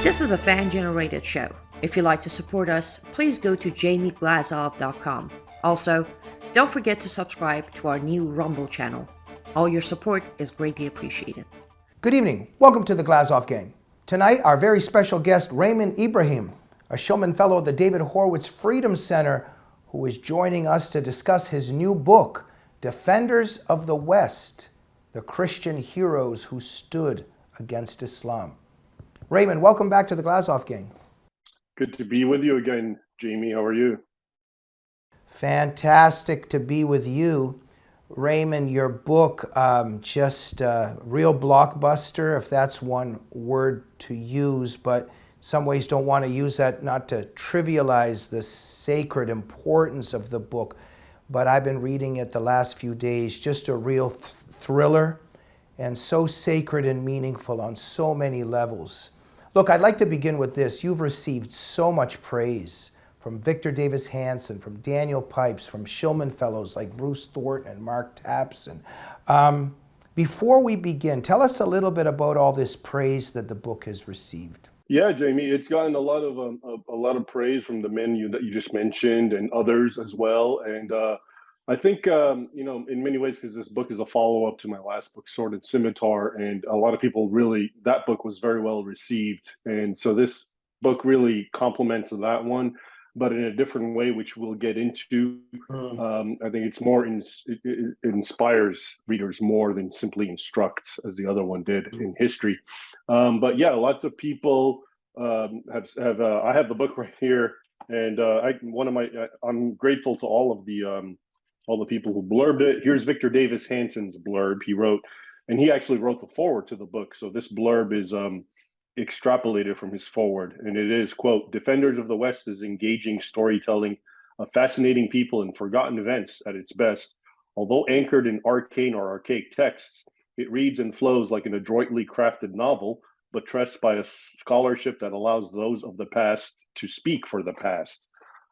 This is a fan-generated show. If you'd like to support us, please go to jamieglazov.com. Also, don't forget to subscribe to our new Rumble channel. All your support is greatly appreciated. Good evening. Welcome to the Glazov Gang. Tonight, our very special guest, Raymond Ibrahim, a Shulman Fellow of the David Horowitz Freedom Center, who is joining us to discuss his new book, Defenders of the West, the Christian Heroes Who Stood Against Islam. Raymond, welcome back to the Glazov Gang. Good to be with you again, Jamie. How are you? Fantastic to be with you. Raymond, your book, just real blockbuster, if that's one word to use, but some ways don't want to use that, not to trivialize the sacred importance of the book, but I've been reading it the last few days, just a real thriller, and so sacred and meaningful on so many levels. Look, I'd like to begin with this. You've received so much praise from Victor Davis Hanson, from Daniel Pipes, from Shulman Fellows like Bruce Thornton and Mark Tapson. Before we begin, tell us a little bit about all this praise that the book has received. Yeah, Jamie, it's gotten a lot of praise from the men that you just mentioned and others as well. And I think in many ways, because this book is a follow-up to my last book, Sword and Scimitar, and a lot of people that book was very well received, and so this book really complements that one, but in a different way, which we'll get into. I think it's more it inspires readers more than simply instructs, as the other one did in history. But yeah, lots of people have. I have the book right here, and I'm grateful to all the people who blurbed it. Here's Victor Davis Hanson's blurb. He actually wrote the foreword to the book. So this blurb is extrapolated from his foreword, and it is, quote, "Defenders of the West is engaging storytelling of fascinating people and forgotten events at its best. Although anchored in arcane or archaic texts, it reads and flows like an adroitly crafted novel, buttressed by a scholarship that allows those of the past to speak for the past."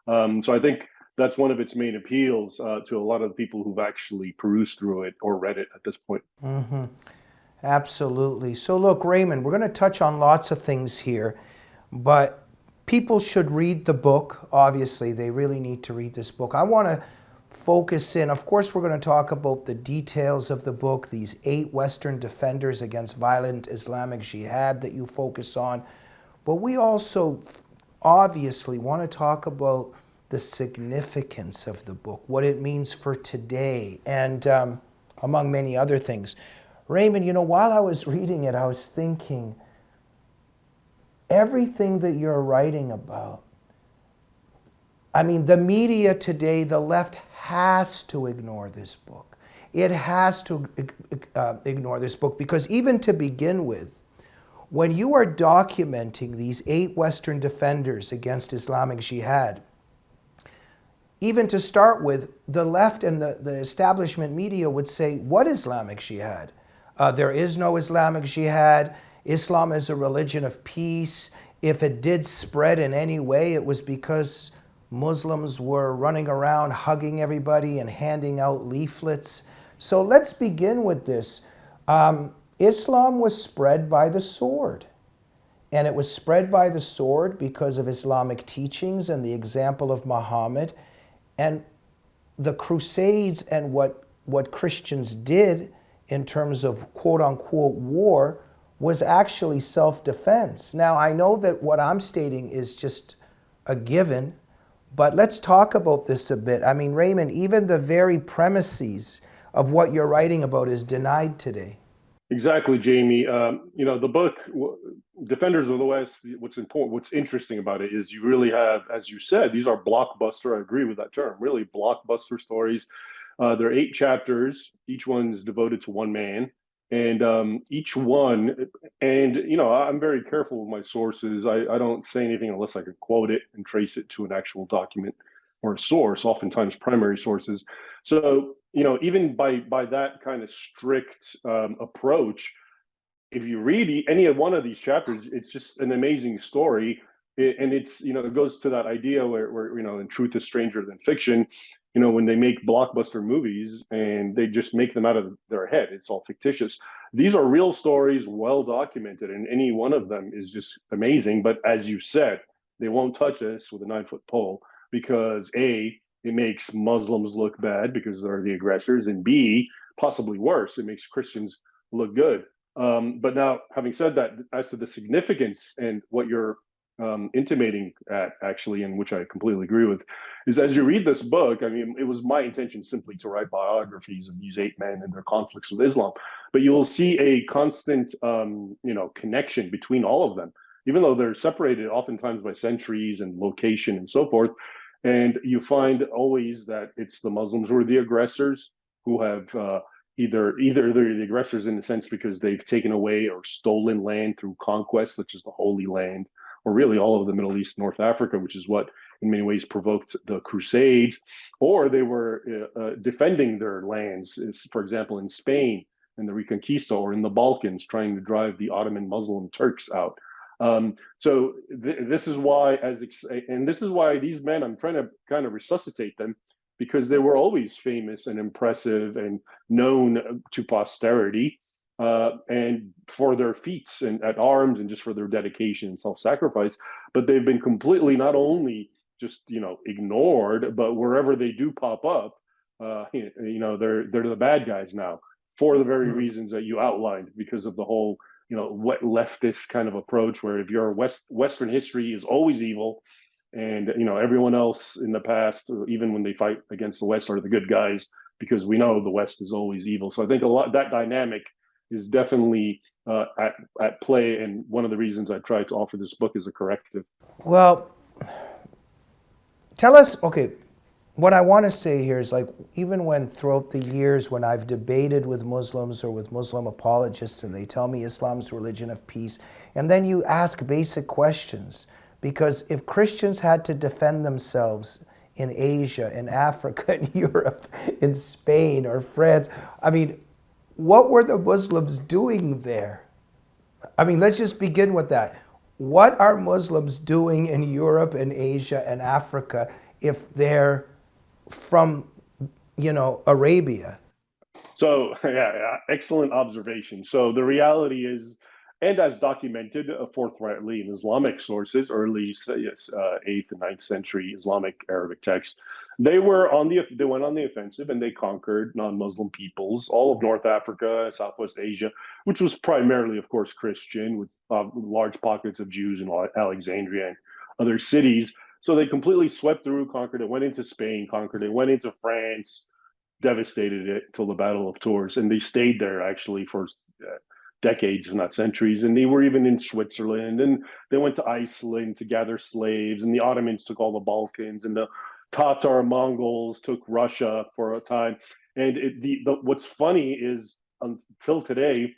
So I think that's one of its main appeals to a lot of the people who've actually perused through it or read it at this point. Mm-hmm. Absolutely. So look, Raymond, we're going to touch on lots of things here, but people should read the book. Obviously, they really need to read this book. I want to focus in. Of course, we're going to talk about the details of the book, these 8 Western defenders against violent Islamic jihad that you focus on. But we also obviously want to talk about the significance of the book, what it means for today, and among many other things. Raymond, while I was reading it, I was thinking, everything that you're writing about, I mean, the media today, the left has to ignore this book. It has to ignore this book because even to begin with, when you are documenting these 8 Western defenders against Islamic jihad, even to start with, the left and the establishment media would say, what Islamic jihad? There is no Islamic jihad. Islam is a religion of peace. If it did spread in any way, it was because Muslims were running around hugging everybody and handing out leaflets. So let's begin with this. Islam was spread by the sword. And it was spread by the sword because of Islamic teachings and the example of Muhammad. And the Crusades and what Christians did in terms of quote-unquote war was actually self-defense. Now, I know that what I'm stating is just a given, but let's talk about this a bit. I mean, Raymond, even the very premises of what you're writing about is denied today. Exactly, Jamie. The book, Defenders of the West, what's interesting about it is you really have, as you said, these are blockbuster, I agree with that term, really blockbuster stories. There are 8 chapters. Each one's devoted to one man. And each one, and I'm very careful with my sources. I don't say anything unless I can quote it and trace it to an actual document or a source, oftentimes primary sources. So, even by that kind of strict approach, if you read any one of these chapters, it's just an amazing story. And it's, it goes to that idea where in truth is stranger than fiction. when they make blockbuster movies and they just make them out of their head. It's all fictitious. These are real stories, well documented, and any one of them is just amazing. But as you said, they won't touch us with a 9-foot pole because A, it makes Muslims look bad because they're the aggressors, and B, possibly worse, it makes Christians look good. But now, having said that, as to the significance and what you're intimating at, actually, and which I completely agree with, is as you read this book, I mean, it was my intention simply to write biographies of these 8 men and their conflicts with Islam, but you will see a constant, connection between all of them, even though they're separated oftentimes by centuries and location and so forth. And you find always that it's the Muslims who are the aggressors, who have either they're the aggressors in the sense because they've taken away or stolen land through conquest, such as the Holy Land, or really all of the Middle East, North Africa, which is what in many ways provoked the Crusades, or they were defending their lands, for example, in Spain in the Reconquista, or in the Balkans, trying to drive the Ottoman Muslim Turks out. This is why, and this is why these men, I'm trying to kind of resuscitate them, because they were always famous and impressive and known to posterity, and for their feats and at arms and just for their dedication and self-sacrifice. But they've been completely not only just ignored, but wherever they do pop up, they're the bad guys now, for the very reasons that you outlined, because of the whole what leftist kind of approach, where if you're Western history is always evil, and everyone else in the past, even when they fight against the West, are the good guys, because we know the West is always evil. So I think a lot that dynamic is definitely at play, and one of the reasons I tried to offer this book as a corrective. Well, tell us, okay, what I want to say here is, like, even when throughout the years when I've debated with Muslims or with Muslim apologists and they tell me Islam's religion of peace, and then you ask basic questions, because if Christians had to defend themselves in Asia, in Africa, in Europe, in Spain or France, I mean, what were the Muslims doing there? I mean, let's just begin with that. What are Muslims doing in Europe and Asia and Africa if they're from, Arabia? So, yeah, excellent observation. So the reality is, and as documented forthrightly in Islamic sources, early 8th and 9th century Islamic Arabic texts, they went on the offensive, and they conquered non-Muslim peoples, all of North Africa, Southwest Asia, which was primarily, of course, Christian, with large pockets of Jews in Alexandria and other cities. So they completely swept through, conquered it, went into Spain, conquered it, went into France, devastated it till the Battle of Tours, and they stayed there actually for decades, if not centuries. And they were even in Switzerland, and they went to Iceland to gather slaves. And the Ottomans took all the Balkans, and the Tatar Mongols took Russia for a time. And what's funny is, until today,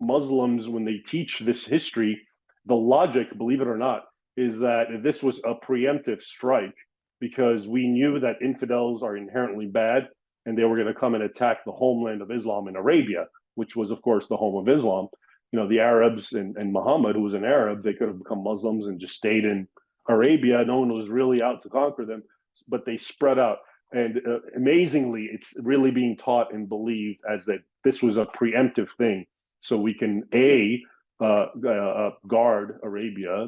Muslims, when they teach this history, the logic, believe it or not, is that this was a preemptive strike, because we knew that infidels are inherently bad, and they were going to come and attack the homeland of Islam in Arabia, which was, of course, the home of Islam. The Arabs and Muhammad, who was an Arab, they could have become Muslims and just stayed in Arabia. No one was really out to conquer them, but they spread out. And amazingly, it's really being taught and believed as that this was a preemptive thing, so we can guard Arabia,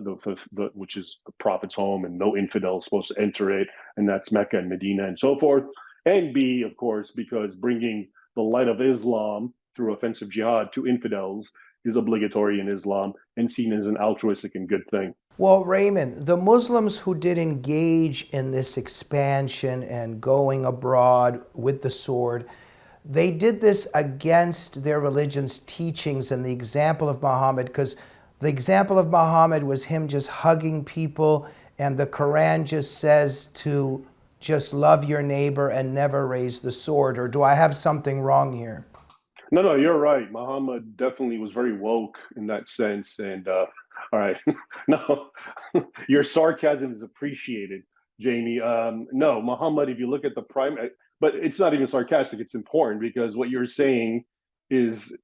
which is the Prophet's home, and no infidel is supposed to enter it, and that's Mecca and Medina and so forth. And B, of course, because bringing the light of Islam through offensive jihad to infidels is obligatory in Islam and seen as an altruistic and good thing. Well, Raymond, the Muslims who did engage in this expansion and going abroad with the sword, they did this against their religion's teachings and the example of Muhammad, because the example of Muhammad was him just hugging people, and the Quran just says to just love your neighbor and never raise the sword. Or do I have something wrong here? No, you're right. Muhammad definitely was very woke in that sense. And all right, no, your sarcasm is appreciated, Jamie. No, Muhammad, if you look at the prime, but it's not even sarcastic, it's important, because what you're saying is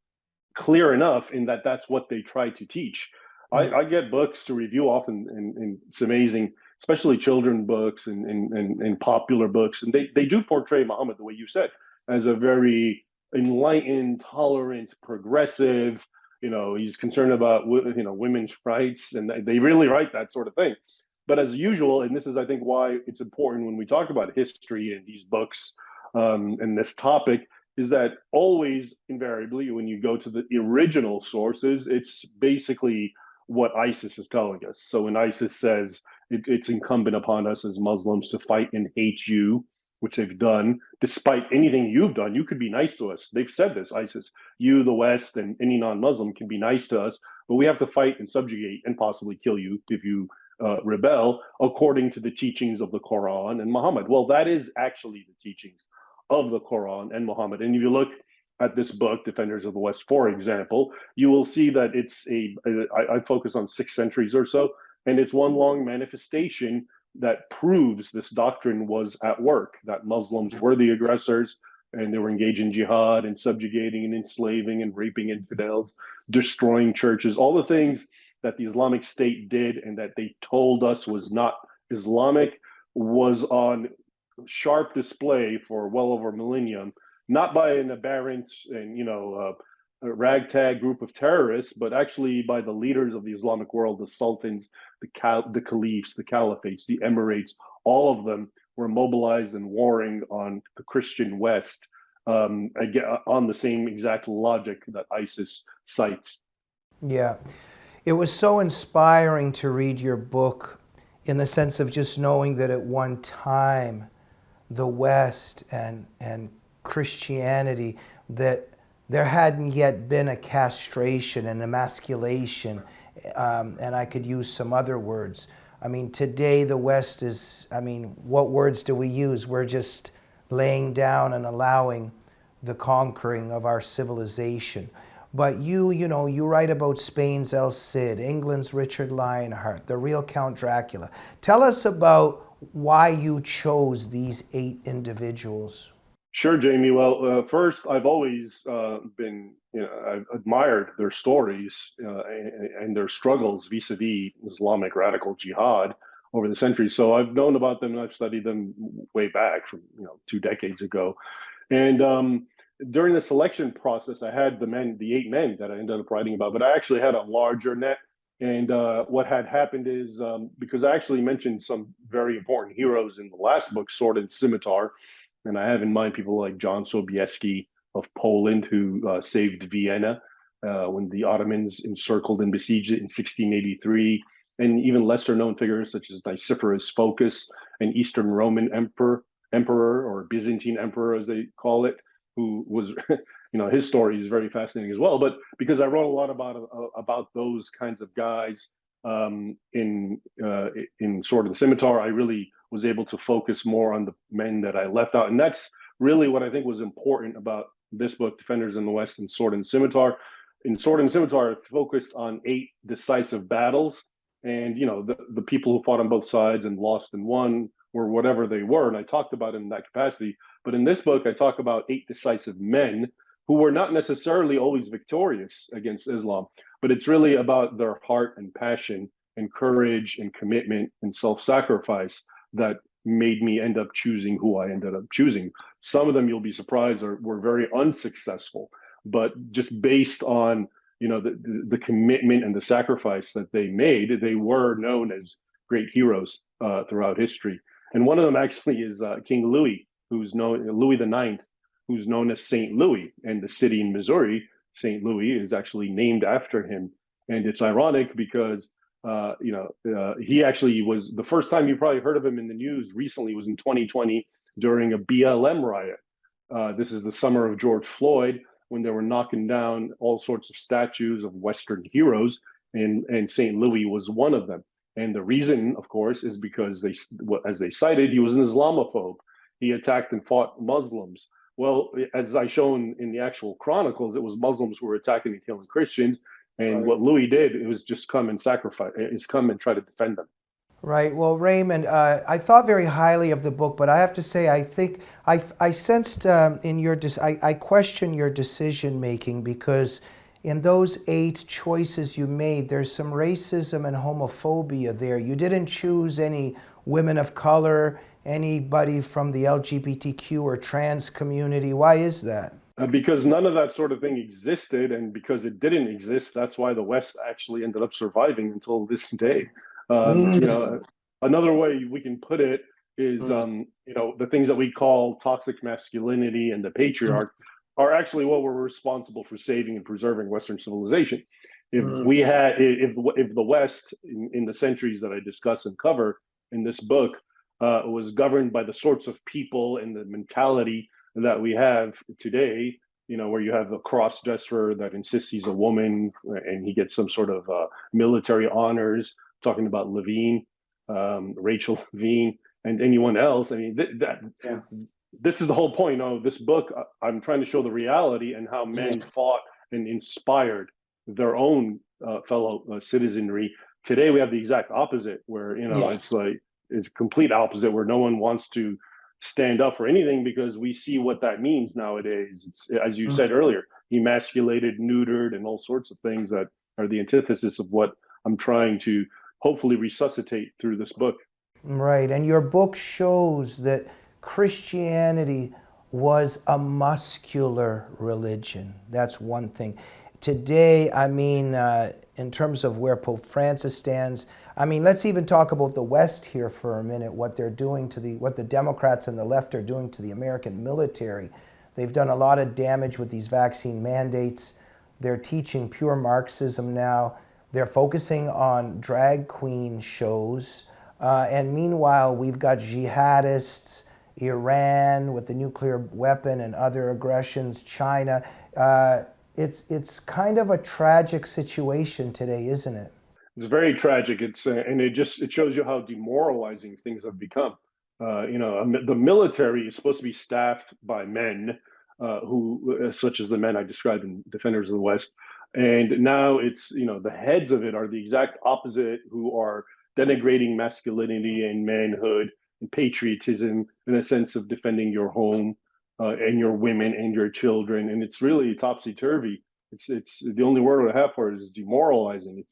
clear enough in that that's what they try to teach. I get books to review often, and it's amazing. especially children books and popular books. And they do portray Muhammad, the way you said, as a very enlightened, tolerant, progressive, he's concerned about, women's rights, and they really write that sort of thing. But as usual, and this is, I think, why it's important when we talk about history and these books, and this topic, is that always, invariably, when you go to the original sources, it's basically what ISIS is telling us. So when ISIS says it's incumbent upon us as Muslims to fight and hate you, which they've done, despite anything you've done, you could be nice to us. They've said this, ISIS, you, the West, and any non-Muslim can be nice to us, but we have to fight and subjugate and possibly kill you if you rebel, according to the teachings of the Quran and Muhammad. Well, that is actually the teachings of the Quran and Muhammad. And if you look at this book, Defenders of the West, for example, you will see that I focus on 6 centuries or so, and it's one long manifestation that proves this doctrine was at work, that Muslims were the aggressors and they were engaged in jihad and subjugating and enslaving and raping infidels, destroying churches, all the things that the Islamic State did and that they told us was not Islamic was on sharp display for well over a millennium, not by an aberrant and a ragtag group of terrorists, but actually by the leaders of the Islamic world, the sultans, the caliphs, the caliphates, the emirates. All of them were mobilized and warring on the Christian West, again, on the same exact logic that ISIS cites. Yeah. It was so inspiring to read your book in the sense of just knowing that at one time the West and Christianity, that there hadn't yet been a castration, an emasculation, and I could use some other words. I mean, today the West is, what words do we use? We're just laying down and allowing the conquering of our civilization. But you write about Spain's El Cid, England's Richard Lionheart, the real Count Dracula. Tell us about why you chose these 8 individuals. Sure, Jamie. Well, first, I've always been, I've admired their stories and their struggles vis-a-vis Islamic radical jihad over the centuries. So I've known about them and I've studied them way back from, 2 decades ago. And during the selection process, I had the 8 men that I ended up writing about, but I actually had a larger net. And what had happened is, because I actually mentioned some very important heroes in the last book, Sword and Scimitar, and I have in mind people like John Sobieski of Poland, who saved Vienna when the Ottomans encircled and besieged it in 1683, and even lesser known figures such as Nicephorus Phocas, an Eastern Roman emperor or Byzantine emperor, as they call it, who was, his story is very fascinating as well. But because I wrote a lot about those kinds of guys in Sword and Scimitar, I really was able to focus more on the men that I left out. And that's really what I think was important about this book, Defenders in the West and Sword and Scimitar. In Sword and Scimitar, it focused on 8 decisive battles. And, the people who fought on both sides and lost and won were whatever they were. And I talked about it in that capacity. But in this book, I talk about 8 decisive men who were not necessarily always victorious against Islam, but it's really about their heart and passion and courage and commitment and self-sacrifice that made me end up choosing who I ended up choosing. Some of them, you'll be surprised, were very unsuccessful, but just based on the commitment and the sacrifice that they made, they were known as great heroes throughout history. And one of them actually is King Louis, Louis IX, who's known as St. Louis, and the city in Missouri, St. Louis, is actually named after him. And it's ironic because he actually was, the first time you probably heard of him in the news recently was in 2020 during a BLM riot. This is the summer of George Floyd, when they were knocking down all sorts of statues of Western heroes, and St. Louis was one of them. And the reason, of course, is because as they cited, he was an Islamophobe. He attacked and fought Muslims. Well, as I shown in the actual chronicles, it was Muslims who were attacking and killing Christians. And what Louis did, it was just come and try to defend them. Right. Well, Raymond, I thought very highly of the book, but I have to say, I think I sensed I question your decision making, because in those 8 choices you made, there's some racism and homophobia there. You didn't choose any women of color, anybody from the LGBTQ or trans community. Why is that? Because none of that sort of thing existed, and because it didn't exist, that's why the West actually ended up surviving until this day. Mm, Another way we can put it is, mm, the things that we call toxic masculinity and the mm, patriarch are actually what were responsible for saving and preserving Western civilization. If mm, we had, if the West in the centuries that I discuss and cover in this book was governed by the sorts of people and the mentality that we have today, where you have a cross dresser that insists he's a woman and he gets some sort of military honors, talking about Levine, Rachel Levine, and anyone else. I mean, yeah. this is the whole point of this book. I'm trying to show the reality and how Yeah. men fought and inspired their own fellow citizenry. Today, we have the exact opposite, where Yeah. it's complete opposite, where no one wants to stand up for anything because we see what that means nowadays. It's, as you said earlier, emasculated, neutered, and all sorts of things that are the antithesis of what I'm trying to hopefully resuscitate through this book. Right. And your book shows that Christianity was a muscular religion. That's one thing. Today, I mean, in terms of where Pope Francis stands, I mean, let's even talk about the West here for a minute, what they're doing to what the Democrats and the left are doing to the American military. They've done a lot of damage with these vaccine mandates. They're teaching pure Marxism now. They're focusing on drag queen shows. And meanwhile, we've got jihadists, Iran with the nuclear weapon and other aggressions, China. It's kind of a tragic situation today, isn't it? It's very tragic. And it shows you how demoralizing things have become. The military is supposed to be staffed by men such as the men I described in Defenders of the West, and now it's the heads of it are the exact opposite, who are denigrating masculinity and manhood and patriotism in a sense of defending your home and your women and your children, and it's really topsy turvy. It's the only word I have for it is demoralizing.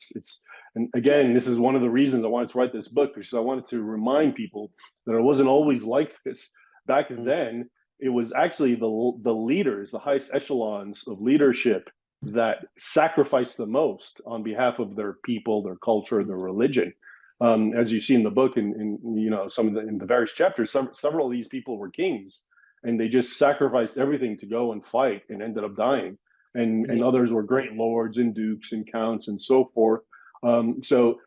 And again, this is one of the reasons I wanted to write this book, because I wanted to remind people that it wasn't always like this. Back then, it was actually the leaders, the highest echelons of leadership, that sacrificed the most on behalf of their people, their culture, their religion. As you see in the book, in in the various chapters, several of these people were kings, and they just sacrificed everything to go and fight, and ended up dying. And others were great lords and dukes and counts and so forth. So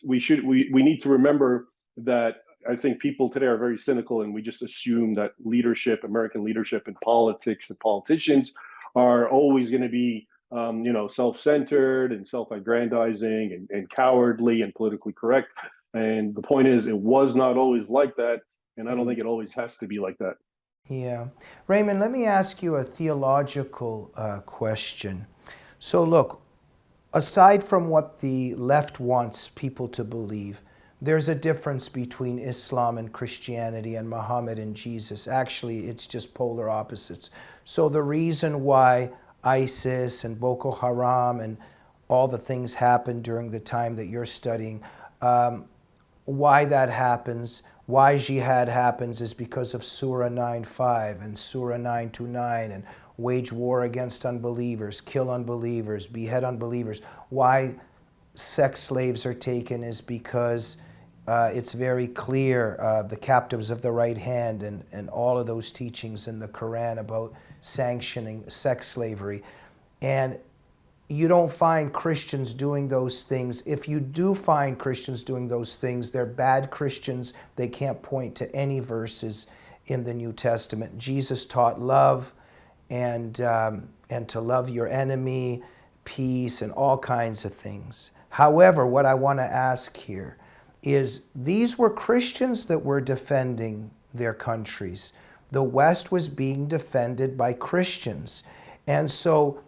we need to remember that. I think people today are very cynical, and we just assume that leadership, American leadership and politics and politicians are always going to be, self-centered and self-aggrandizing and cowardly and politically correct. And the point is, it was not always like that, and I don't think it always has to be like that. Yeah. Raymond, let me ask you a theological question. So look, aside from what the left wants people to believe, there's a difference between Islam and Christianity and Muhammad and Jesus. Actually, it's just polar opposites. So the reason why ISIS and Boko Haram and all the things happened during the time that you're studying, why that happens, why jihad happens, is because of Surah 9:5 and Surah 9:29 and wage war against unbelievers, kill unbelievers, behead unbelievers. Why sex slaves are taken is because it's very clear, the captives of the right hand and all of those teachings in the Quran about sanctioning sex slavery. And you don't find Christians doing those things. If you do find Christians doing those things, they're bad Christians. They can't point to any verses in the New Testament. Jesus taught love and to love your enemy, peace, and all kinds of things. However, what I want to ask here is, these were Christians that were defending their countries. The West was being defended by Christians. And so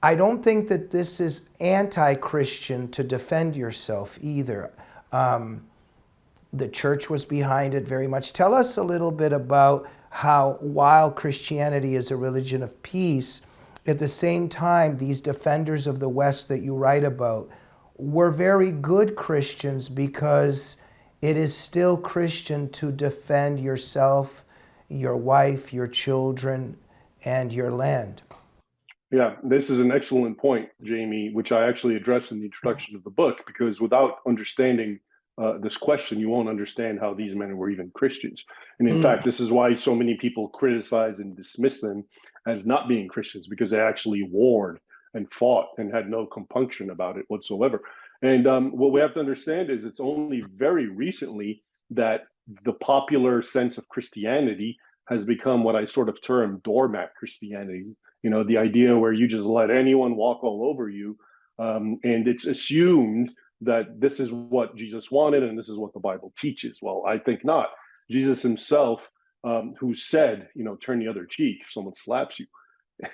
I don't think that this is anti-Christian to defend yourself either. The church was behind it very much. Tell us a little bit about how, while Christianity is a religion of peace, At the same time, these defenders of the West that you write about were very good Christians, because it is still Christian to defend yourself, your wife, your children, and your land. Yeah, this is an excellent point, Jamie, which I actually address in the introduction of the book, because without understanding this question, you won't understand how these men were even Christians. And in fact, this is why so many people criticize and dismiss them as not being Christians, because they actually warred and fought and had no compunction about it whatsoever. And what we have to understand is it's only very recently that the popular sense of Christianity has become what I sort of term doormat Christianity. The idea where you just let anyone walk all over you, and it's assumed that this is what Jesus wanted and this is what the Bible teaches. Well, I think not. Jesus himself, who said, turn the other cheek if someone slaps you.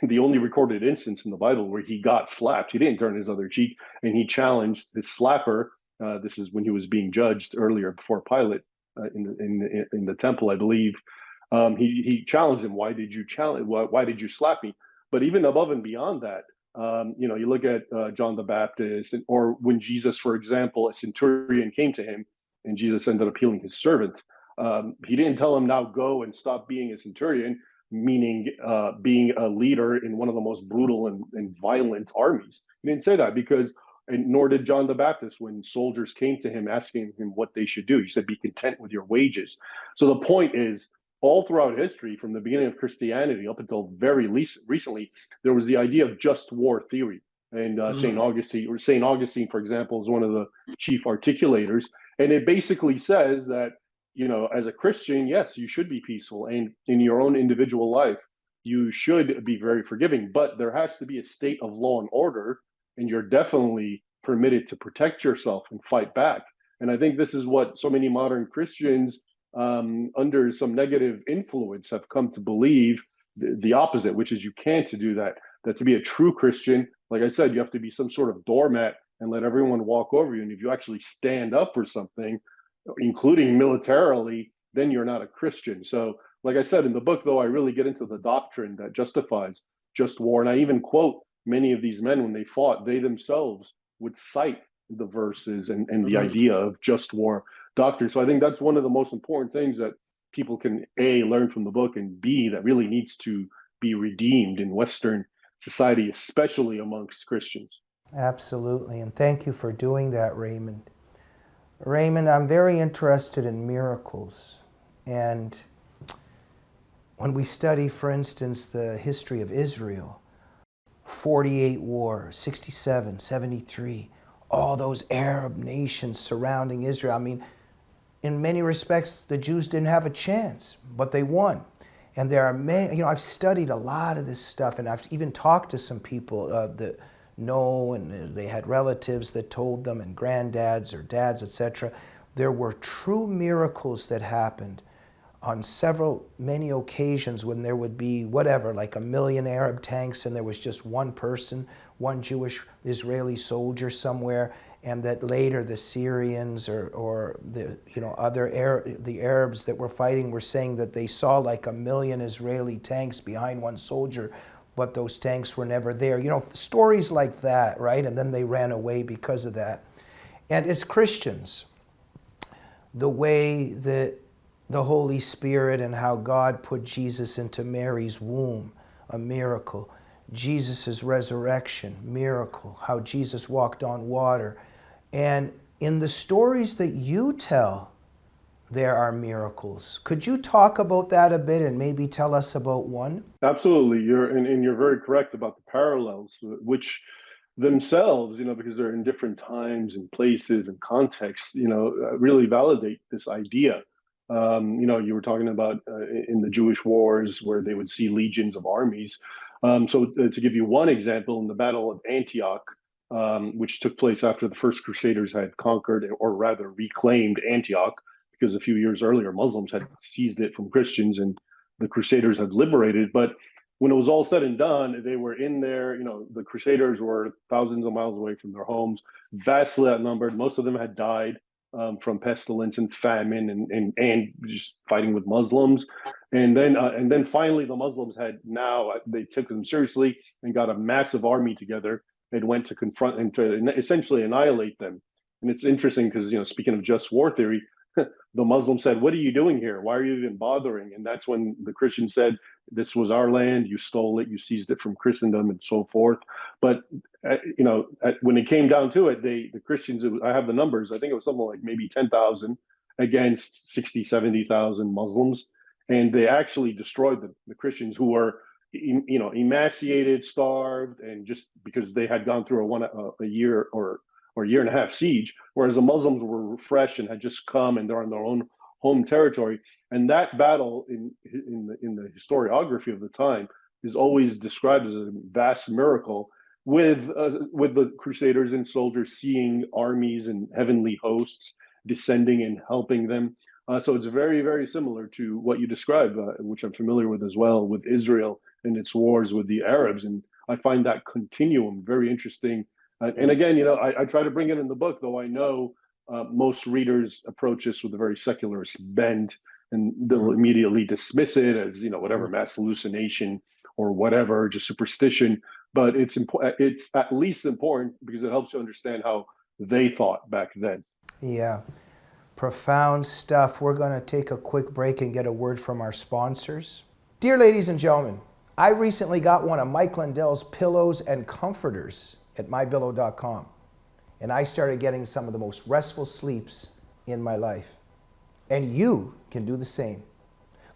The only recorded instance in the Bible where he got slapped, he didn't turn his other cheek, and he challenged his slapper. This is when he was being judged earlier before Pilate, in the temple, I believe. He challenged him. Why did you slap me? But even above and beyond that, you look at John the Baptist, or when Jesus, for example, a centurion came to him, and Jesus ended up healing his servant. He didn't tell him, now go and stop being a centurion, meaning being a leader in one of the most brutal and violent armies. He didn't say that, because, and nor did John the Baptist, when soldiers came to him asking him what they should do. He said, be content with your wages. So the point is, all throughout history, from the beginning of Christianity up until very recently, there was the idea of just war theory. And St. Augustine, for example, is one of the chief articulators. And it basically says that, as a Christian, yes, you should be peaceful. And in your own individual life, you should be very forgiving. But there has to be a state of law and order. And you're definitely permitted to protect yourself and fight back. And I think this is what so many modern Christians, under some negative influence, have come to believe the opposite, which is you can't do that. That to be a true Christian, like I said, you have to be some sort of doormat and let everyone walk over you. And if you actually stand up for something, including militarily, then you're not a Christian. So, like I said in the book, though, I really get into the doctrine that justifies just war. And I even quote many of these men when they fought, they themselves would cite the verses and the idea of just war doctrine. So I think that's one of the most important things that people can A, learn from the book, and B, that really needs to be redeemed in Western society, especially amongst Christians. Absolutely, and thank you for doing that, Raymond. Raymond, I'm very interested in miracles. And when we study, for instance, the history of Israel, 48 war, 67, 73, all those Arab nations surrounding Israel. I mean, in many respects, the Jews didn't have a chance, but they won. And there are many, I've studied a lot of this stuff, and I've even talked to some people that know, and they had relatives that told them, and granddads or dads, etc. There were true miracles that happened on many occasions, when there would be whatever, like 1 million Arab tanks, and there was just one person, one Jewish Israeli soldier somewhere, and that later the Syrians or the the Arabs that were fighting were saying that they saw like 1 million Israeli tanks behind one soldier, but those tanks were never there. Stories like that, right? And then they ran away because of that. And as Christians, the way that the Holy Spirit and how God put Jesus into Mary's womb, a miracle. Jesus' resurrection, miracle. How Jesus walked on water. And in the stories that you tell, there are miracles. Could you talk about that a bit and maybe tell us about one? Absolutely. You're very correct about the parallels, which themselves, because they're in different times and places and contexts, really validate this idea. You were talking about in the Jewish wars where they would see legions of armies. So to give you one example, in the Battle of Antioch, which took place after the first Crusaders had conquered, or rather reclaimed Antioch, because a few years earlier Muslims had seized it from Christians and the Crusaders had liberated. But when it was all said and done, they were in there. The Crusaders were thousands of miles away from their homes, vastly outnumbered. Most of them had died. from pestilence and famine and just fighting with Muslims. And then finally the Muslims they took them seriously and got a massive army together and went to confront and to essentially annihilate them. And it's interesting because, speaking of just war theory, the Muslim said, "What are you doing here? Why are you even bothering?" And that's when the Christian said, "This was our land. You stole it. You seized it from Christendom, and so forth." But when it came down to it, the Christians. I have the numbers. I think it was something like maybe 10,000 against 60, 70,000 Muslims, and they actually destroyed the Christians who were, emaciated, starved, and just because they had gone through a year or a year and a half siege, whereas the Muslims were fresh and had just come and they're on their own home territory. And that battle in the historiography of the time is always described as a vast miracle, with the Crusaders and soldiers seeing armies and heavenly hosts descending and helping them. So it's very, very similar to what you described, which I'm familiar with as well, with Israel and its wars with the Arabs. And I find that continuum very interesting. And again, I try to bring it in the book, though I know most readers approach this with a very secularist bent, and they'll immediately dismiss it as, whatever, mass hallucination or whatever, just superstition. But it's at least important because it helps you understand how they thought back then. Yeah, profound stuff. We're going to take a quick break and get a word from our sponsors. Dear ladies and gentlemen, I recently got one of Mike Lindell's pillows and comforters at mybillow.com, and I started getting some of the most restful sleeps in my life. And you can do the same.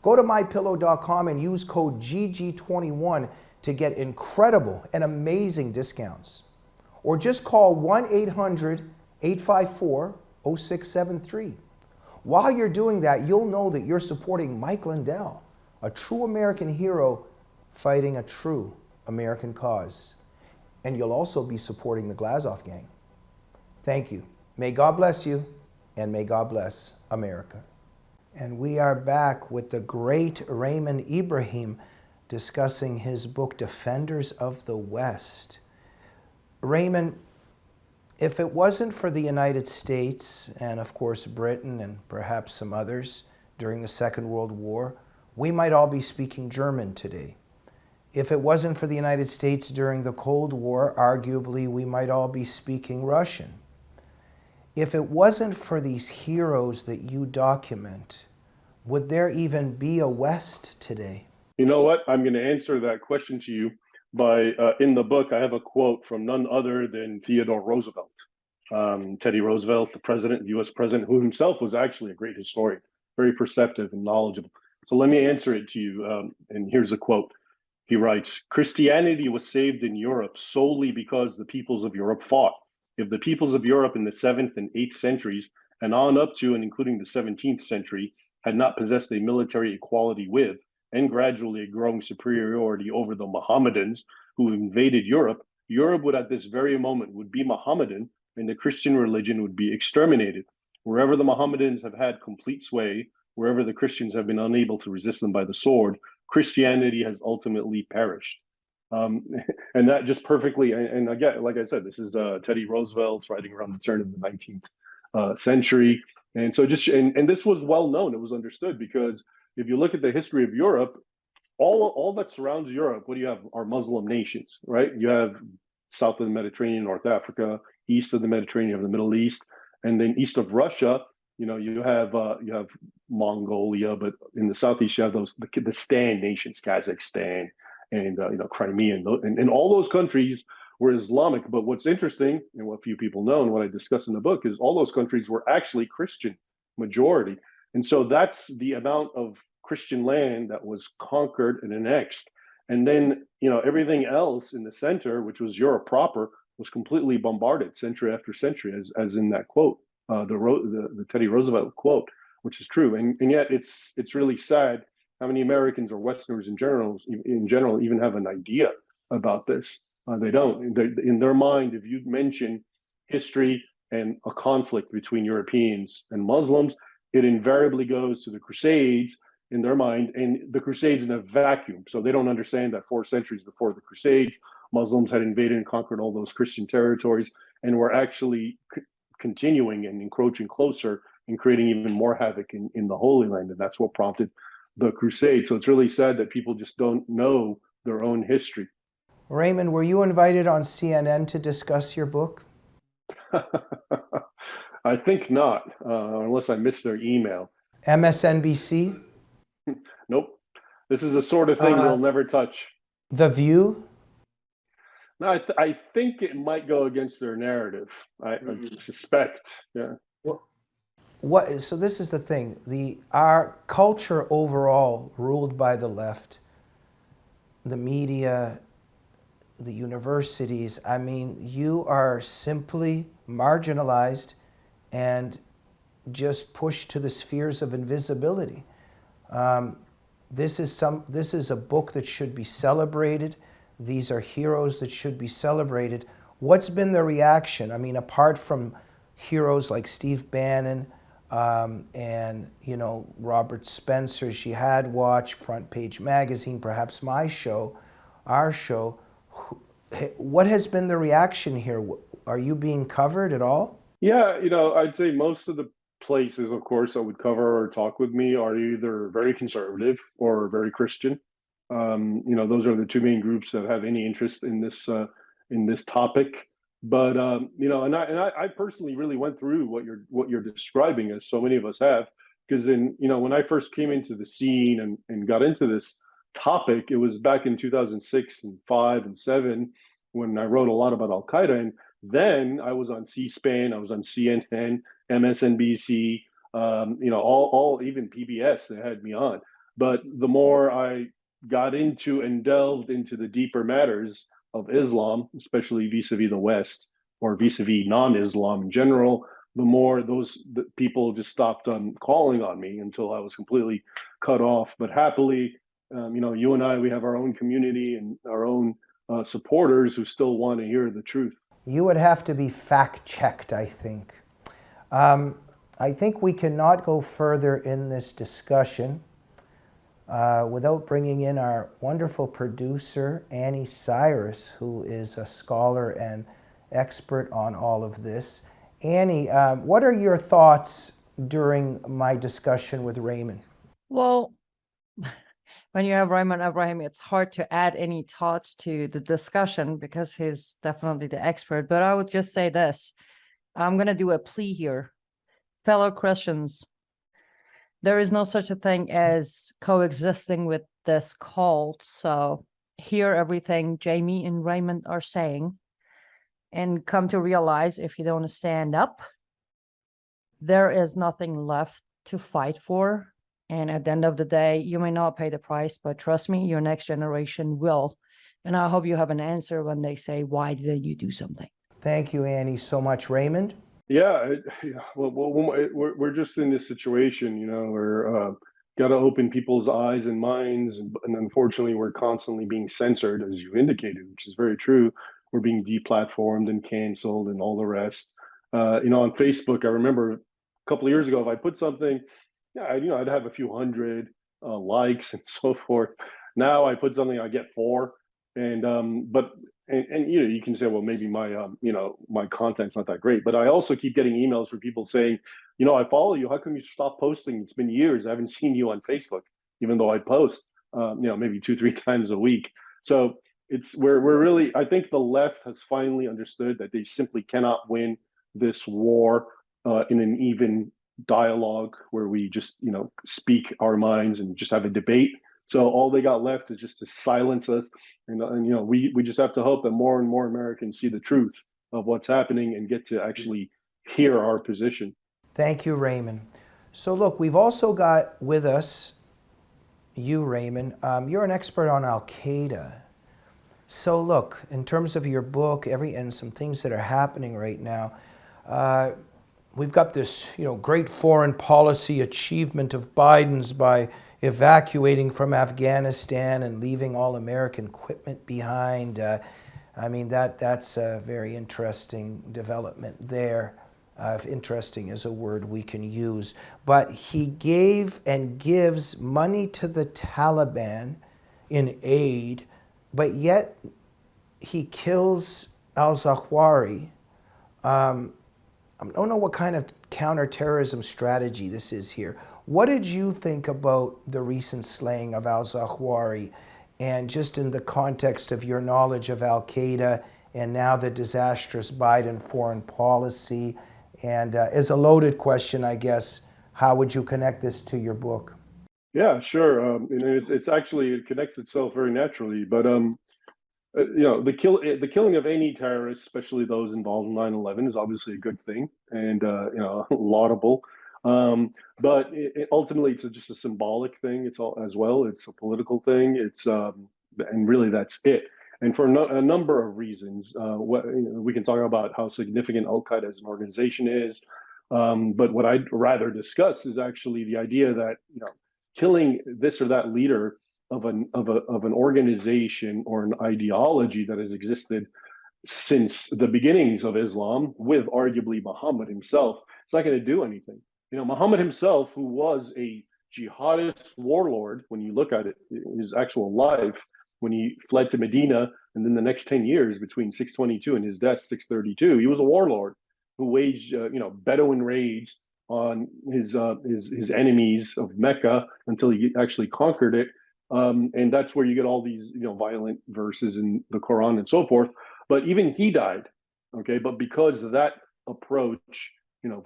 Go to mypillow.com and use code GG21 to get incredible and amazing discounts. Or just call 1-800-854-0673. While you're doing that, you'll know that you're supporting Mike Lindell, a true American hero fighting a true American cause. And you'll also be supporting the Glazov Gang. Thank you. May God bless you, and may God bless America. And we are back with the great Raymond Ibrahim discussing his book, Defenders of the West. Raymond, if it wasn't for the United States and, of course, Britain and perhaps some others during the Second World War, we might all be speaking German today. If it wasn't for the United States during the Cold War, arguably we might all be speaking Russian. If it wasn't for these heroes that you document, would there even be a West today? You know what? I'm going to answer that question to you by, in the book, I have a quote from none other than Theodore Roosevelt. Teddy Roosevelt, the president, U.S. president, who himself was actually a great historian, very perceptive and knowledgeable. So let me answer it to you. And here's a quote. He writes, "Christianity was saved in Europe solely because the peoples of Europe fought. If the peoples of Europe in the 7th and 8th centuries, and on up to and including the 17th century, had not possessed a military equality with, and gradually a growing superiority over the Mohammedans who invaded Europe, Europe would at this very moment would be Mohammedan, and the Christian religion would be exterminated. Wherever the Mohammedans have had complete sway, wherever the Christians have been unable to resist them by the sword, Christianity has ultimately perished." And that just perfectly, and again, like I said, this is Teddy Roosevelt's writing around the turn of the 19th century. And so and this was well known, it was understood, because if you look at the history of Europe, all that surrounds Europe, what do you have are Muslim nations, right? You have south of the Mediterranean, North Africa, east of the Mediterranean, you have the Middle East, and then east of Russia, you have Mongolia, but in the southeast you have the Stan nations, Kazakhstan and Crimea, and all those countries were Islamic. But what's interesting, and what few people know, and what I discuss in the book, is all those countries were actually Christian majority, and so that's the amount of Christian land that was conquered and annexed. And then everything else in the center, which was Europe proper, was completely bombarded century after century, as in that quote. The Teddy Roosevelt quote, which is true, and yet it's really sad how many Americans or Westerners in general even have an idea about this. They don't. In their mind, if you mention history and a conflict between Europeans and Muslims, it invariably goes to the Crusades in their mind, and the Crusades in a vacuum. So they don't understand that 4 centuries before the Crusades, Muslims had invaded and conquered all those Christian territories and were actually continuing and encroaching closer and creating even more havoc in the Holy Land. And that's what prompted the crusade. So it's really sad that people just don't know their own history. Raymond, were you invited on CNN to discuss your book? I think not, unless I missed their email. MSNBC? Nope. This is the sort of thing they'll never touch. The View? No, I think it might go against their narrative. I suspect. Yeah. So this is the thing. Our culture overall, ruled by the left, the media, the universities, I mean, you are simply marginalized and just pushed to the spheres of invisibility. This is a book that should be celebrated. These are heroes that should be celebrated. What's been the reaction? I mean, apart from heroes like Steve Bannon and Robert Spencer's Jihad Watch, Front Page Magazine, perhaps my show, our show. What has been the reaction here? Are you being covered at all? Yeah, I'd say most of the places, of course, that would cover or talk with me are either very conservative or very Christian. Those are the two main groups that have any interest in this topic. But and I personally really went through what you're describing, as so many of us have, because when I first came into the scene and got into this topic, it was back in 2006 and 5 and 7 when I wrote a lot about Al Qaeda, and then I was on C-SPAN, I was on CNN, MSNBC, all even PBS, they had me on. But the more I got into and delved into the deeper matters of Islam, especially vis-a-vis the West or vis-a-vis non-Islam in general, the more the people just stopped calling on me until I was completely cut off. But happily, you and I, we have our own community and our own supporters who still want to hear the truth. You would have to be fact-checked, I think. I think we cannot go further in this discussion without bringing in our wonderful producer, Annie Cyrus, who is a scholar and expert on all of this. Annie, what are your thoughts during my discussion with Raymond? Well, when you have Raymond Ibrahim, it's hard to add any thoughts to the discussion because he's definitely the expert. But I would just say this. I'm going to do a plea here. Fellow Christians, there is no such a thing as coexisting with this cult. So hear everything Jamie and Raymond are saying and come to realize if you don't stand up, there is nothing left to fight for. And at the end of the day, you may not pay the price, but trust me, your next generation will. And I hope you have an answer when they say, why didn't you do something? Thank you, Annie, so much. Raymond? Yeah, well, we're just in this situation, where got to open people's eyes and minds, and unfortunately, we're constantly being censored, as you indicated, which is very true. We're being deplatformed and canceled and all the rest. On Facebook, I remember a couple of years ago, if I put something, I'd have a few hundred likes and so forth. Now I put something, I get 4, and you can say, well, maybe my content's not that great, but I also keep getting emails from people saying, I follow you. How come you stopped posting? It's been years. I haven't seen you on Facebook, even though I post, maybe 2-3 times a week. So we're really, I think the left has finally understood that they simply cannot win this war in an even dialogue where we just, speak our minds and just have a debate. So all they got left is just to silence us, and we just have to hope that more and more Americans see the truth of what's happening and get to actually hear our position. Thank you, Raymond. So look, we've also got with us you, Raymond. You're an expert on Al Qaeda. So look, in terms of your book, and some things that are happening right now, we've got this, great foreign policy achievement of Biden's by evacuating from Afghanistan and leaving all American equipment behind. That's a very interesting development there. If interesting is a word we can use. But he gave and gives money to the Taliban in aid, but yet he kills al-Zawahiri. I don't know what kind of counterterrorism strategy this is here. What did you think about the recent slaying of al-Zawahiri, and just in the context of your knowledge of Al-Qaeda and now the disastrous Biden foreign policy? And as a loaded question, I guess, how would you connect this to your book? Yeah, sure. It's actually, it connects itself very naturally. But the killing of any terrorists, especially those involved in 9/11, is obviously a good thing and laudable. But ultimately, it's just a symbolic thing. It's all as well. It's a political thing. And really that's it. And for a number of reasons, we can talk about how significant Al Qaeda as an organization is. But what I'd rather discuss is actually the idea that killing this or that leader of an organization or an ideology that has existed since the beginnings of Islam, with arguably Muhammad himself, it's not going to do anything. Muhammad himself, who was a jihadist warlord, when you look at it, his actual life, when he fled to Medina, and then the next 10 years between 622 and his death, 632, he was a warlord who waged, Bedouin raids on his enemies of Mecca until he actually conquered it. And that's where you get all these violent verses in the Quran and so forth. But even he died, okay. But because of that approach,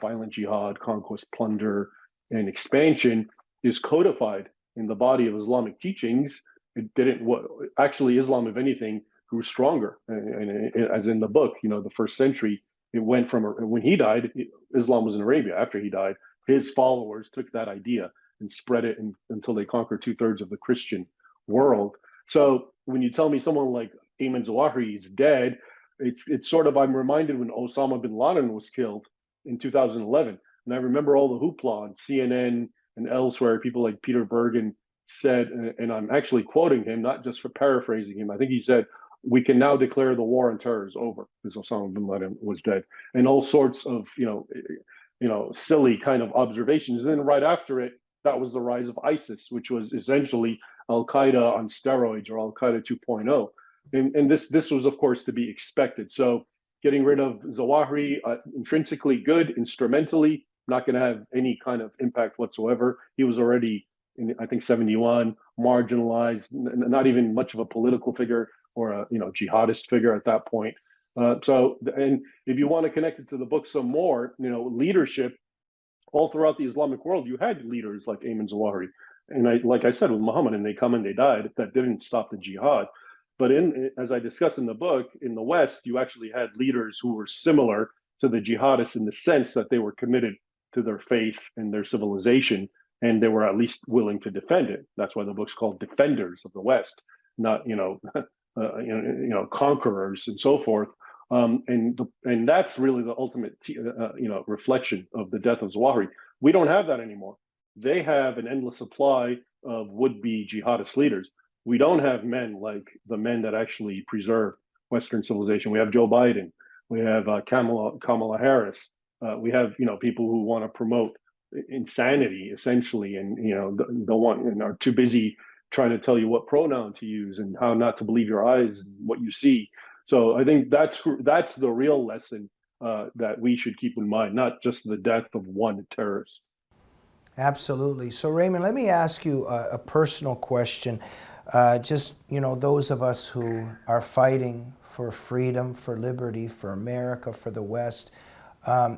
violent jihad, conquest, plunder, and expansion is codified in the body of Islamic teachings, it didn't. Actually, Islam, if anything, grew stronger. And as in the book, the first century, it went from when he died, Islam was in Arabia. After he died, his followers took that idea and spread it until they conquered 2/3 of the Christian world. So when you tell me someone like Ayman Zawahiri is dead, it's sort of, I'm reminded when Osama bin Laden was killed in 2011, and I remember all the hoopla on CNN and elsewhere. People like Peter Bergen said, and I'm actually quoting him, not just for paraphrasing him. I think he said, "We can now declare the war on terror is over," because Osama bin Laden was dead, and all sorts of silly kind of observations. And then right after it, that was the rise of ISIS, which was essentially Al Qaeda on steroids, or Al Qaeda 2.0. And this was, of course, to be expected. So getting rid of Zawahiri, intrinsically good, instrumentally not going to have any kind of impact whatsoever. He was already, I think, 71, marginalized, not even much of a political figure or a jihadist figure at that point. And if you want to connect it to the book some more, leadership all throughout the Islamic world, you had leaders like Ayman Zawahiri. And like I said, with Muhammad, and they come and they died, that didn't stop the jihad. But as I discuss in the book, in the West, you actually had leaders who were similar to the jihadists in the sense that they were committed to their faith and their civilization, and they were at least willing to defend it. That's why the book's called Defenders of the West, not conquerors and so forth. And that's really the ultimate reflection of the death of Zawahiri. We don't have that anymore. They have an endless supply of would-be jihadist leaders. We don't have men like the men that actually preserve Western civilization. We have Joe Biden. We have Kamala Harris. We have people who want to promote insanity essentially, and don't want and are too busy trying to tell you what pronoun to use and how not to believe your eyes and what you see. So I think that's the real lesson that we should keep in mind, not just the death of one terrorist. Absolutely. So Raymond, let me ask you a personal question. Those of us who are fighting for freedom, for liberty, for America, for the West,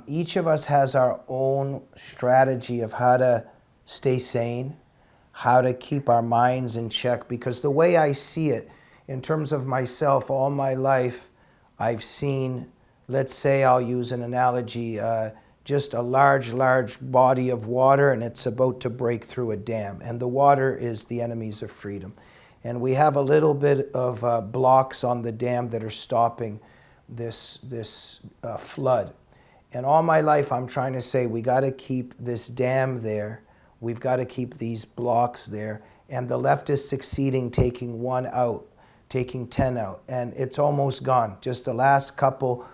each of us has our own strategy of how to stay sane, how to keep our minds in check, because the way I see it, in terms of myself, all my life, I've seen, let's say I'll use an analogy, just a large body of water, and it's about to break through a dam. And the water is the enemies of freedom. And we have a little bit of blocks on the dam that are stopping this flood. And all my life I'm trying to say, we got to keep this dam there. We've got to keep these blocks there. And the left is succeeding, taking one out, taking 10 out. And it's almost gone. Just the last couple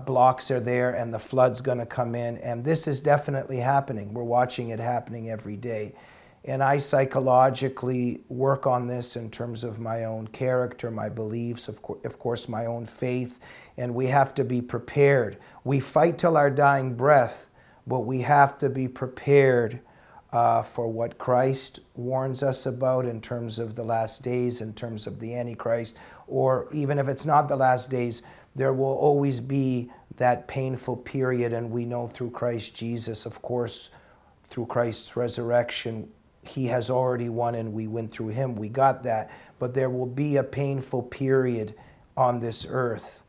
blocks are there, and the flood's going to come in. And this is definitely happening. We're watching it happening every day. And I psychologically work on this in terms of my own character, my beliefs, of course, my own faith. And we have to be prepared. We fight till our dying breath, but we have to be prepared for what Christ warns us about in terms of the last days, in terms of the Antichrist, or even if it's not the last days, there will always be that painful period. And we know through Christ Jesus, of course, through Christ's resurrection, he has already won and we went through him. We got that. But there will be a painful period on this earth.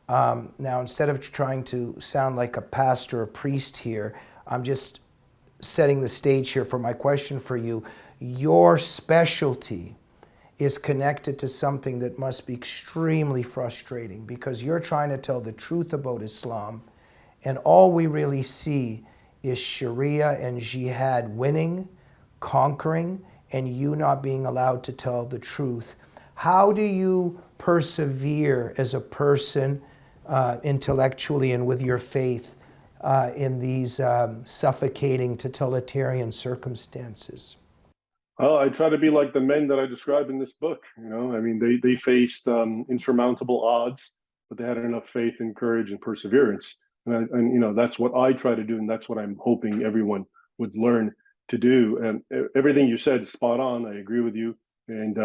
Now, instead of trying to sound like a pastor or priest here, I'm just setting the stage here for my question for you. Your specialty is connected to something that must be extremely frustrating, because you're trying to tell the truth about Islam, and all we really see is Sharia and jihad winning, conquering, and you not being allowed to tell the truth. How do you persevere as a person intellectually and with your faith in these suffocating totalitarian circumstances? Well, I try to be like the men that I described in this book. You know, I mean, they faced insurmountable odds, but they had enough faith and courage and perseverance. And you know, that's what I try to do, and that's what I'm hoping everyone would learn to do. And everything you said is spot on. I agree with you. And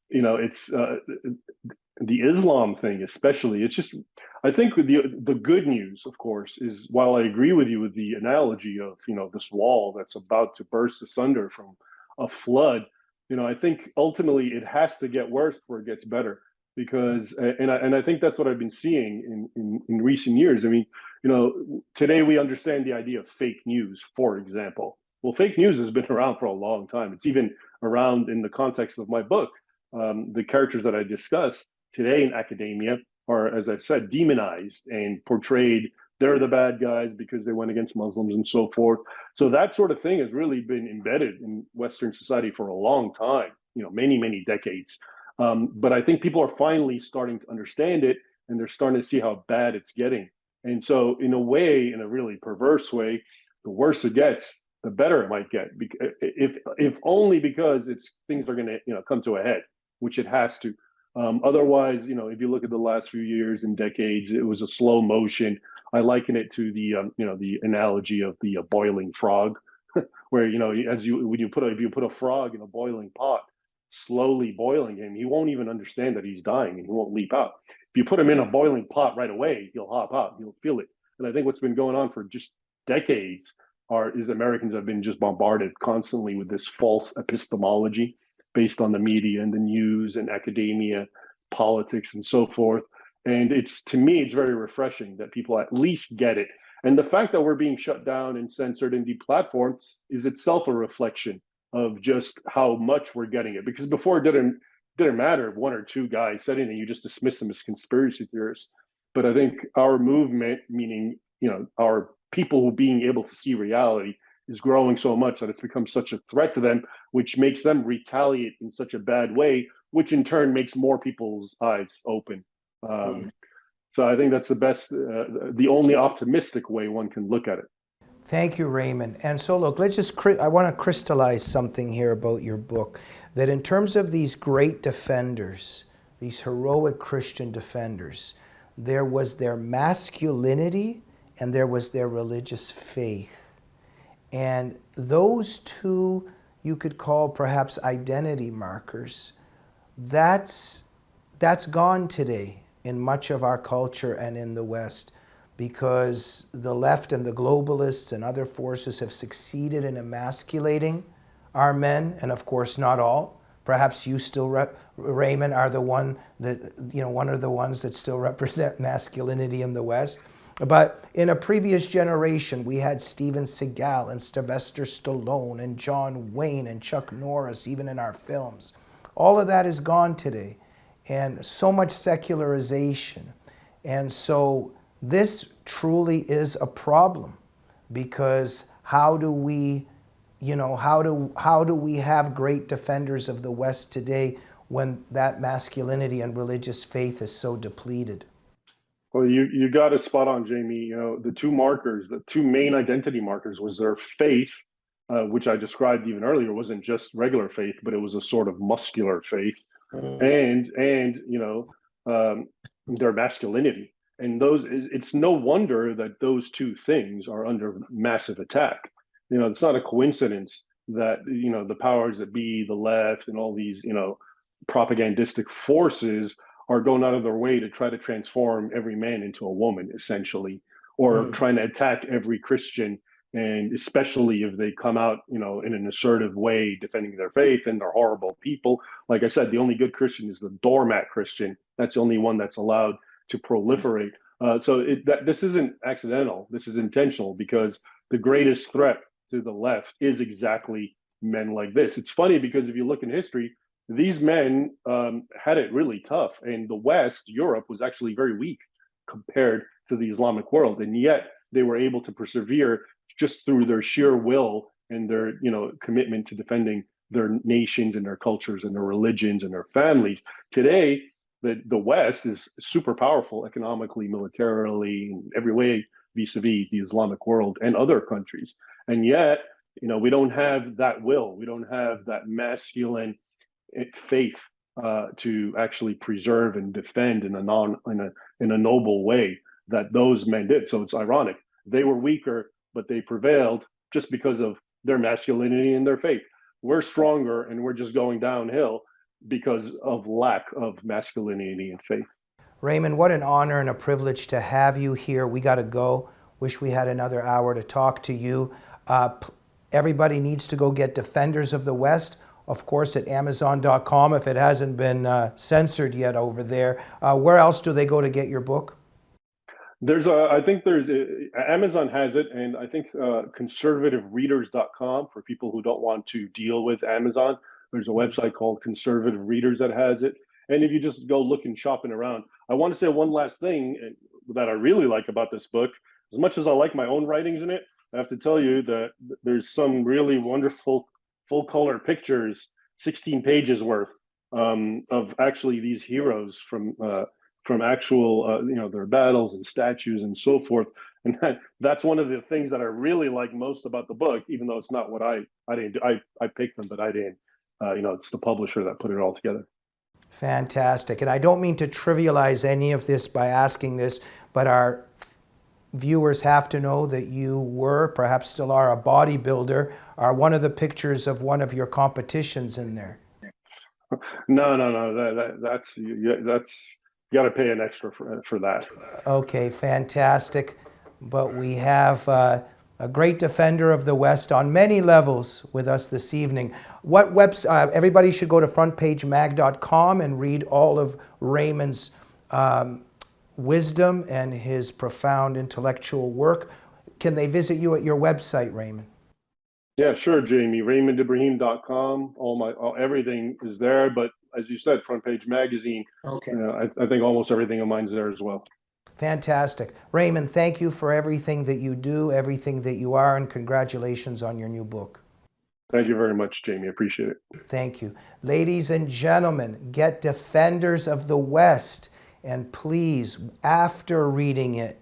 you know, it's the Islam thing, especially. It's just, I think the good news, of course, is while I agree with you with the analogy of, you know, this wall that's about to burst asunder from a flood, you know, I think ultimately it has to get worse before it gets better. Because and I think that's what I've been seeing in recent years. I mean, you know, today we understand the idea of fake news, for example. Well, fake news has been around for a long time. It's even around in the context of my book. The characters that I discuss today in academia are, as I've said, demonized and portrayed. They're the bad guys because they went against Muslims and so forth. So that sort of thing has really been embedded in Western society for a long time, you know, many, many decades. But I think people are finally starting to understand it, and they're starting to see how bad it's getting. And so, in a way, in a really perverse way, the worse it gets, the better it might get. If only because it's things are going to, you know, come to a head, which it has to. Otherwise, you know, if you look at the last few years and decades, it was a slow motion. I liken it to the, you know, the analogy of the boiling frog, where, you know, as you when you put if you put a frog in a boiling pot, slowly boiling him, he won't even understand that he's dying, and he won't leap out. If you put him in a boiling pot right away, he'll hop out, he'll feel it. And I think what's been going on for just decades is Americans have been just bombarded constantly with this false epistemology based on the media and the news and academia, politics, and so forth. And it's, to me, it's very refreshing that people at least get it. And the fact that we're being shut down and censored and deplatformed is itself a reflection of just how much we're getting it. Because before it didn't matter if one or two guys said anything, you just dismiss them as conspiracy theorists. But I think our movement, meaning, you know, our people who being able to see reality, is growing so much that it's become such a threat to them, which makes them retaliate in such a bad way, which in turn makes more people's eyes open. So I think that's the only optimistic way one can look at it. Thank you, Raymond. And so look, I want to crystallize something here about your book, that in terms of these great defenders, these heroic Christian defenders, there was their masculinity and there was their religious faith. And those two, you could call perhaps identity markers. That's gone today in much of our culture and in the West, because the left and the globalists and other forces have succeeded in emasculating our men, and of course not all. Perhaps you still, Raymond, are the one that, you know, one of the ones that still represent masculinity in the West. But in a previous generation, we had Steven Seagal and Sylvester Stallone and John Wayne and Chuck Norris, even in our films. All of that is gone today, and so much secularization. And so this truly is a problem, because how do we, you know, how do we have great defenders of the West today when that masculinity and religious faith is so depleted? Well, you got it spot on, Jamie. You know, the two main identity markers was their faith which I described even earlier, wasn't just regular faith, but it was a sort of muscular faith, and their masculinity. And it's no wonder that those two things are under massive attack. It's not a coincidence that the powers that be, the left, and all these propagandistic forces are going out of their way to try to transform every man into a woman, essentially, or trying to attack every Christian, and especially if they come out, in an assertive way defending their faith, and they're horrible people. Like I said, the only good Christian is the doormat Christian. That's the only one that's allowed to proliferate. This isn't accidental. This is intentional, because the greatest threat to the left is exactly men like this. It's funny because if you look in history, these men had it really tough, and the West, Europe, was actually very weak compared to the Islamic world, and yet they were able to persevere just through their sheer will and their commitment to defending their nations and their cultures and their religions and their families. Today, the West is super powerful economically, militarily, in every way, vis-a-vis the Islamic world and other countries, and yet we don't have that will, we don't have that masculine faith to actually preserve and defend in a noble way that those men did. So it's ironic. They were weaker, but they prevailed just because of their masculinity and their faith. We're stronger, and we're just going downhill because of lack of masculinity and faith. Raymond, what an honor and a privilege to have you here. We got to go. Wish we had another hour to talk to you. Everybody needs to go get Defenders of the West, of course, at Amazon.com, if it hasn't been censored yet over there. Where else do they go to get your book? Amazon has it, and I think conservativereaders.com for people who don't want to deal with Amazon. There's a website called Conservative Readers that has it. And if you just go looking, shopping around, I want to say one last thing that I really like about this book. As much as I like my own writings in it, I have to tell you that there's some really wonderful full color pictures, 16 pages worth, of actually these heroes from actual, their battles and statues and so forth. And that's one of the things that I really like most about the book, even though it's not what I didn't do. I picked them, but I didn't. It's the publisher that put it all together. Fantastic. And I don't mean to trivialize any of this by asking this, but our viewers have to know that you were, perhaps still are, a bodybuilder. Are one of the pictures of one of your competitions in there? No. That's you got to pay an extra for that. Okay, fantastic. But we have a great defender of the West on many levels with us this evening. What website? Everybody should go to frontpagemag.com and read all of Raymond's wisdom and his profound intellectual work. Can they visit you at your website, Raymond? Yeah, sure, Jamie. RaymondIbrahim.com. Everything is there. But as you said, Front Page Magazine. Okay. I think almost everything of mine is there as well. Fantastic. Raymond, thank you for everything that you do, everything that you are, and congratulations on your new book. Thank you very much, Jamie. I appreciate it. Thank you. Ladies and gentlemen, get Defenders of the West, and please, after reading it,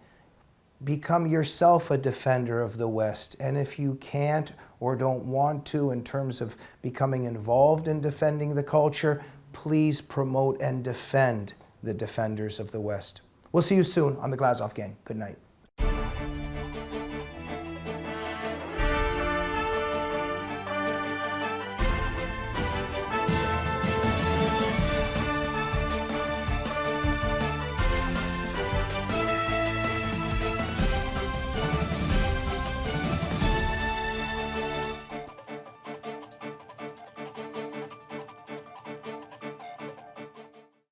become yourself a defender of the West. And if you can't or don't want to, in terms of becoming involved in defending the culture, please promote and defend the Defenders of the West. We'll see you soon on the Glazov Gang. Good night.